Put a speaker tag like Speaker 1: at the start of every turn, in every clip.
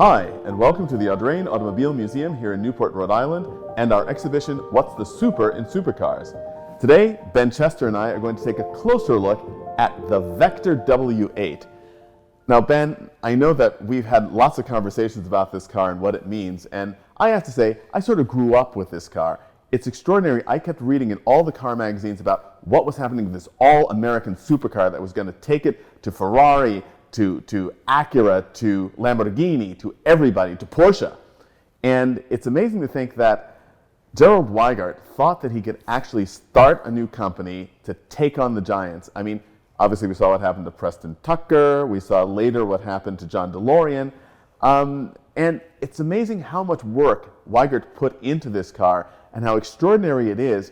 Speaker 1: Hi, and welcome to the Audrain Automobile Museum here in Newport, Rhode Island, and our exhibition, What's the Super in Supercars? Today, Ben Chester and I are going to take a closer look at the Vector W8. Now, Ben, I know that we've had lots of conversations about this car and what it means, and I have to say, I sort of grew up with this car. It's extraordinary. I kept reading in all the car magazines about what was happening to this all-American supercar that was going to take it to Ferrari, to Acura, to Lamborghini, to everybody, to Porsche. And it's amazing to think that Gerald Weigart thought that he could actually start a new company to take on the giants. I mean, obviously we saw what happened to Preston Tucker. We saw later what happened to John DeLorean. And it's amazing how much work Weigart put into this car and how extraordinary it is.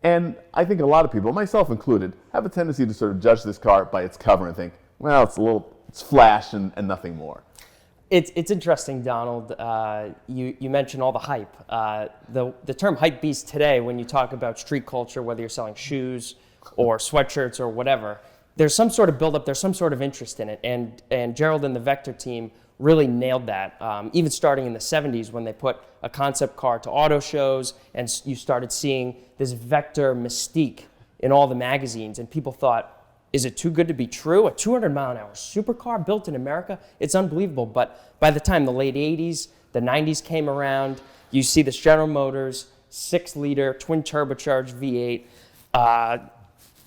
Speaker 1: And I think a lot of people, myself included, have a tendency to sort of judge this car by its cover and think, well, it's flash and nothing more.
Speaker 2: It's interesting, Donald. You mentioned all the hype. The term hype beast today, when you talk about street culture, whether you're selling shoes or sweatshirts or whatever, there's some sort of buildup, there's some sort of interest in it. And Gerald and the Vector team really nailed that. Even starting in the 70s when they put a concept car to auto shows and you started seeing this Vector mystique in all the magazines, and people thought, is it too good to be true? A 200-mile-an-hour supercar built in America? It's unbelievable. But by the time the late 80s, the 90s came around, you see this General Motors 6-liter twin turbocharged V8,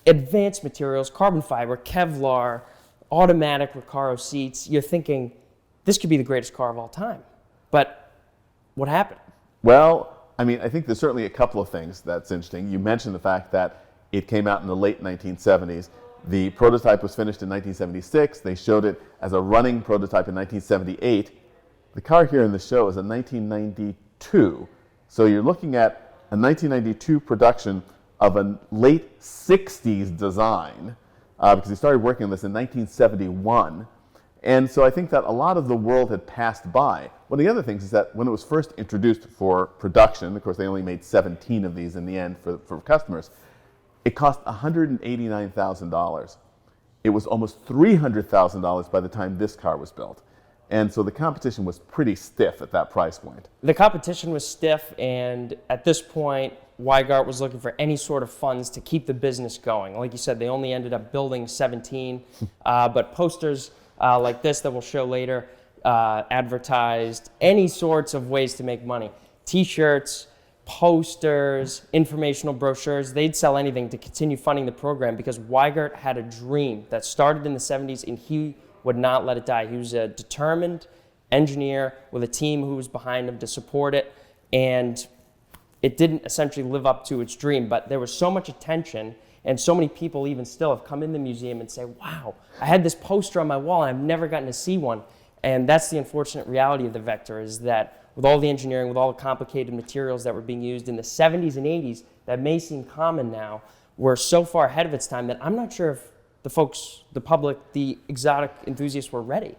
Speaker 2: advanced materials, carbon fiber, Kevlar, automatic Recaro seats. You're thinking, this could be the greatest car of all time. But what happened?
Speaker 1: Well, I mean, I think there's certainly a couple of things that's interesting. You mentioned the fact that it came out in the late 1970s. The prototype was finished in 1976. They showed it as a running prototype in 1978. The car here in the show is a 1992. So you're looking at a 1992 production of a late 60s design, because he started working on this in 1971. And so I think that a lot of the world had passed by. One of the other things is that when it was first introduced for production, of course they only made 17 of these in the end for customers, it cost $189,000. It was almost $300,000 by the time this car was built. And so the competition was pretty stiff at that price point.
Speaker 2: The competition was stiff, and at this point, Weigart was looking for any sort of funds to keep the business going. Like you said, they only ended up building 17, but posters like this that we'll show later advertised any sorts of ways to make money. T-shirts, posters, informational brochures, they'd sell anything to continue funding the program because Weigart had a dream that started in the 70s and he would not let it die. He was a determined engineer with a team who was behind him to support it, and it didn't essentially live up to its dream, but there was so much attention and so many people even still have come in the museum and say, wow, I had this poster on my wall and I've never gotten to see one. And that's the unfortunate reality of the Vector, is that with all the engineering, with all the complicated materials that were being used in the 70s and 80s that may seem common now, we're so far ahead of its time that I'm not sure if the folks, the public, the exotic enthusiasts were ready.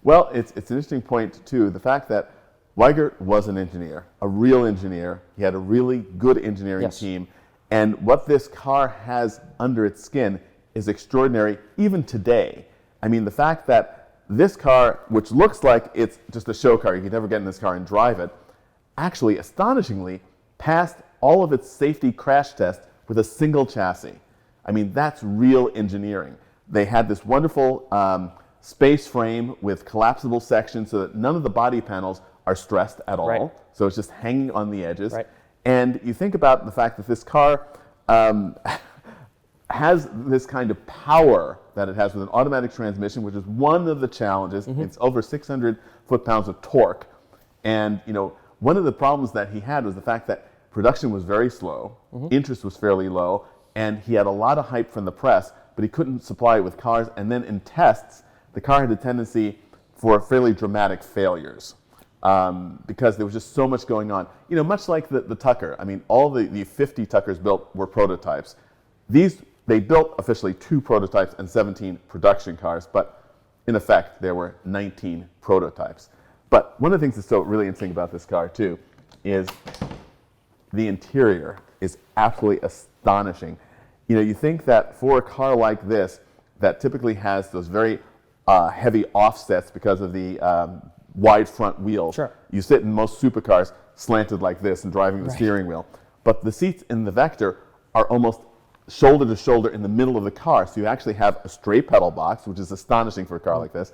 Speaker 1: Well, it's an interesting point, too. The fact that Weigart was an engineer, a real engineer. He had a really good engineering team. And what this car has under its skin is extraordinary, even today. I mean, the fact that this car, which looks like it's just a show car, you could never get in this car and drive it, actually, astonishingly, passed all of its safety crash tests with a single chassis. I mean, that's real engineering. They had this wonderful space frame with collapsible sections so that none of the body panels are stressed at all.
Speaker 2: Right.
Speaker 1: So it's just hanging on the edges.
Speaker 2: Right.
Speaker 1: And you think about the fact that this car has this kind of power that it has with an automatic transmission, which is one of the challenges. Mm-hmm. It's over 600 foot-pounds of torque. And one of the problems that he had was the fact that production was very slow, interest was fairly low, and he had a lot of hype from the press, but he couldn't supply it with cars. And then in tests, the car had a tendency for fairly dramatic failures. Because there was just so much going on. Much like the Tucker. I mean, all the 50 Tuckers built were prototypes. They built officially 2 prototypes and 17 production cars, but in effect, there were 19 prototypes. But one of the things that's so really interesting about this car, too, is the interior is absolutely astonishing. You think that for a car like this, that typically has those very heavy offsets because of the wide front wheels.
Speaker 2: Sure.
Speaker 1: You sit in most supercars slanted like this and driving the steering wheel. But the seats in the Vector are almost shoulder to shoulder in the middle of the car. So you actually have a straight pedal box, which is astonishing for a car like this.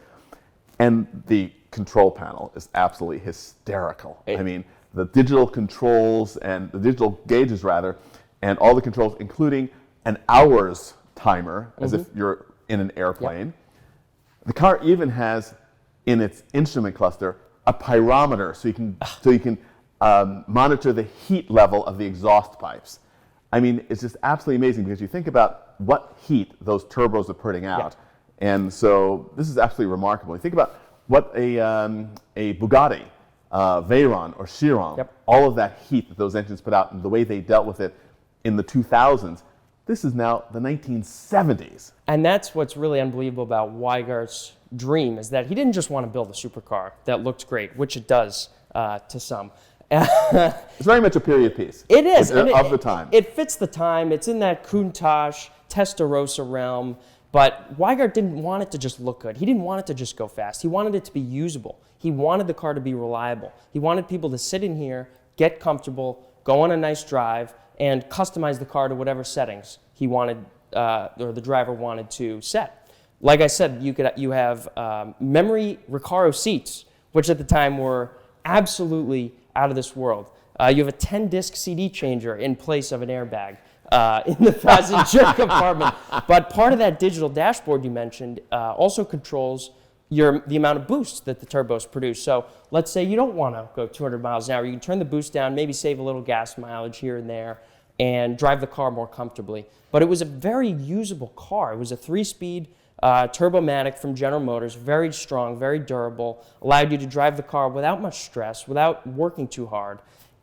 Speaker 1: And the control panel is absolutely hysterical. I mean, the digital controls and the digital gauges rather, and all the controls, including an hours timer, as if you're in an airplane. The car even has in its instrument cluster a pyrometer, so you can monitor the heat level of the exhaust pipes. I mean, it's just absolutely amazing because you think about what heat those turbos are putting out, and so this is absolutely remarkable. You think about what a Bugatti, Veyron or Chiron, all of that heat that those engines put out and the way they dealt with it in the 2000s. This is now the 1970s.
Speaker 2: And that's what's really unbelievable about Weigart's dream, is that he didn't just want to build a supercar that looked great, which it does to some.
Speaker 1: It's very much a period piece.
Speaker 2: It is.
Speaker 1: Of the time.
Speaker 2: It fits the time. It's in that Countach, Testarossa realm. But Weigart didn't want it to just look good. He didn't want it to just go fast. He wanted it to be usable. He wanted the car to be reliable. He wanted people to sit in here, get comfortable, go on a nice drive, and customize the car to whatever settings he wanted, or the driver wanted to set. Like I said, you have memory Recaro seats, which at the time were absolutely out of this world. You have a 10-disc CD changer in place of an airbag in the passenger compartment. But part of that digital dashboard you mentioned also controls the amount of boost that the turbos produce. So let's say you don't want to go 200 miles an hour. You can turn the boost down, maybe save a little gas mileage here and there, and drive the car more comfortably. But it was a very usable car. It was a 3-speed Turbomatic from General Motors, very strong, very durable, allowed you to drive the car without much stress, without working too hard.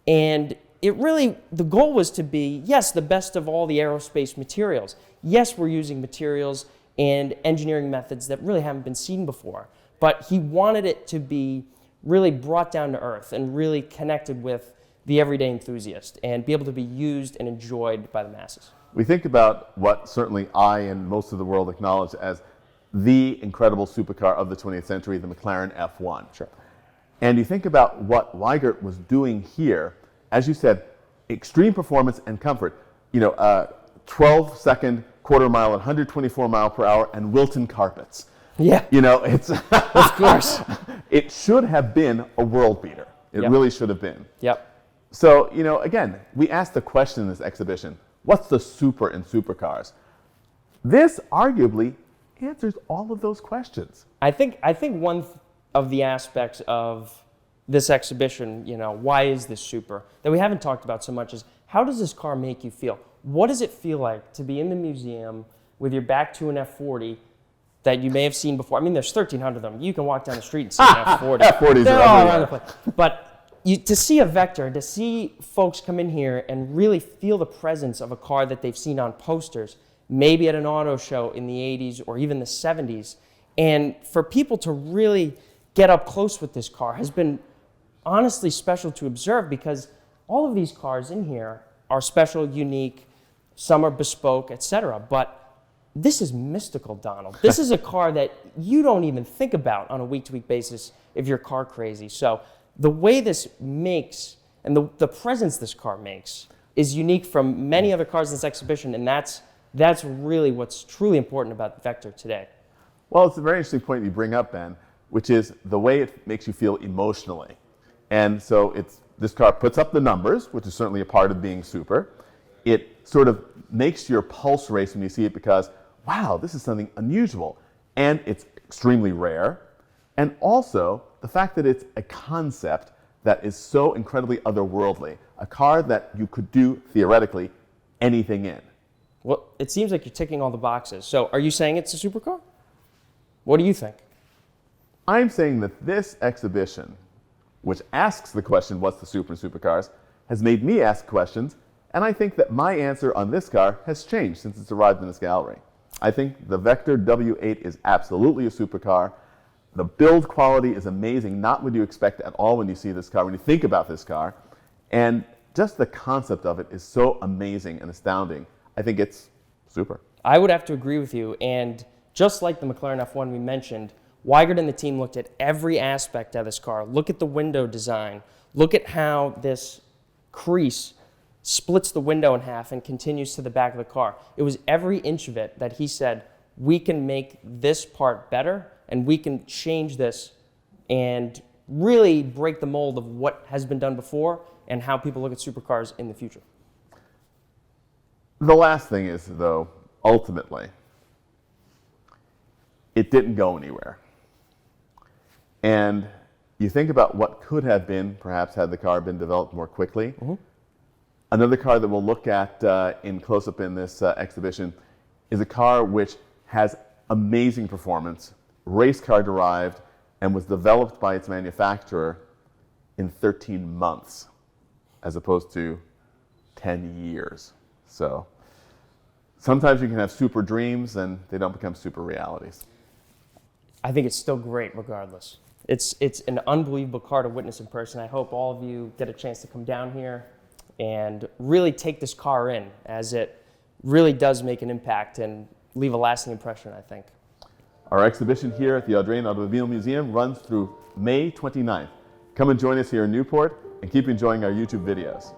Speaker 2: And it really, the goal was to be, yes, the best of all the aerospace materials. Yes, we're using materials and engineering methods that really haven't been seen before. But he wanted it to be really brought down to earth and really connected with the everyday enthusiast and be able to be used and enjoyed by the masses.
Speaker 1: We think about what certainly I and most of the world acknowledge as the incredible supercar of the 20th century, the Mclaren F1.
Speaker 2: Sure.
Speaker 1: And you think about what Weigart was doing here, as you said, extreme performance and comfort. 12-second quarter mile at 124 mile per hour and Wilton carpets.
Speaker 2: Yeah.
Speaker 1: It's
Speaker 2: of course.
Speaker 1: It should have been a world beater. It really should have been.
Speaker 2: Yep.
Speaker 1: So, again, we asked the question in this exhibition, what's the super in supercars? This arguably answers all of those questions.
Speaker 2: I think one of the aspects of this exhibition, why is this super, that we haven't talked about so much is, how does this car make you feel? What does it feel like to be in the museum with your back to an F40 that you may have seen before? I mean, there's 1,300 of them. You can walk down the street and see an F40.
Speaker 1: F40s
Speaker 2: They're
Speaker 1: are
Speaker 2: all
Speaker 1: everywhere.
Speaker 2: around the place. But to see a Vector, to see folks come in here and really feel the presence of a car that they've seen on posters, maybe at an auto show in the 80s or even the 70s, and for people to really get up close with this car has been honestly special to observe, because all of these cars in here are special, unique, some are bespoke, etc. But this is mystical, Donald. This is a car that you don't even think about on a week-to-week basis if you're car crazy. So the way this makes, and the presence this car makes, is unique from many other cars in this exhibition, and that's really what's truly important about the Vector today.
Speaker 1: Well, it's a very interesting point you bring up, Ben, which is the way it makes you feel emotionally. And so this car puts up the numbers, which is certainly a part of being super. It sort of makes your pulse race when you see it because, wow, this is something unusual. And it's extremely rare. And also, the fact that it's a concept that is so incredibly otherworldly, a car that you could do, theoretically, anything in.
Speaker 2: Well, it seems like you're ticking all the boxes. So are you saying it's a supercar? What do you think?
Speaker 1: I'm saying that this exhibition, which asks the question, what's the super in supercars, has made me ask questions, and I think that my answer on this car has changed since it's arrived in this gallery. I think the Vector W8 is absolutely a supercar. The build quality is amazing, not what you expect at all when you see this car, when you think about this car. And just the concept of it is so amazing and astounding. I think it's super.
Speaker 2: I would have to agree with you. And just like the McLaren F1 we mentioned, Weigert and the team looked at every aspect of this car. Look at the window design. Look at how this crease splits the window in half and continues to the back of the car. It was every inch of it that he said, we can make this part better and we can change this and really break the mold of what has been done before and how people look at supercars in the future.
Speaker 1: The last thing is, though, ultimately, it didn't go anywhere. And you think about what could have been, perhaps had the car been developed more quickly. Mm-hmm. Another car that we'll look at in close-up in this exhibition is a car which has amazing performance, race car derived, and was developed by its manufacturer in 13 months, as opposed to 10 years. So sometimes you can have super dreams and they don't become super realities.
Speaker 2: I think it's still great regardless. It's an unbelievable car to witness in person. I hope all of you get a chance to come down here and really take this car in, as it really does make an impact and leave a lasting impression, I think.
Speaker 1: Our exhibition here at the Audrain Automobile Museum runs through May 29th. Come and join us here in Newport and keep enjoying our YouTube videos.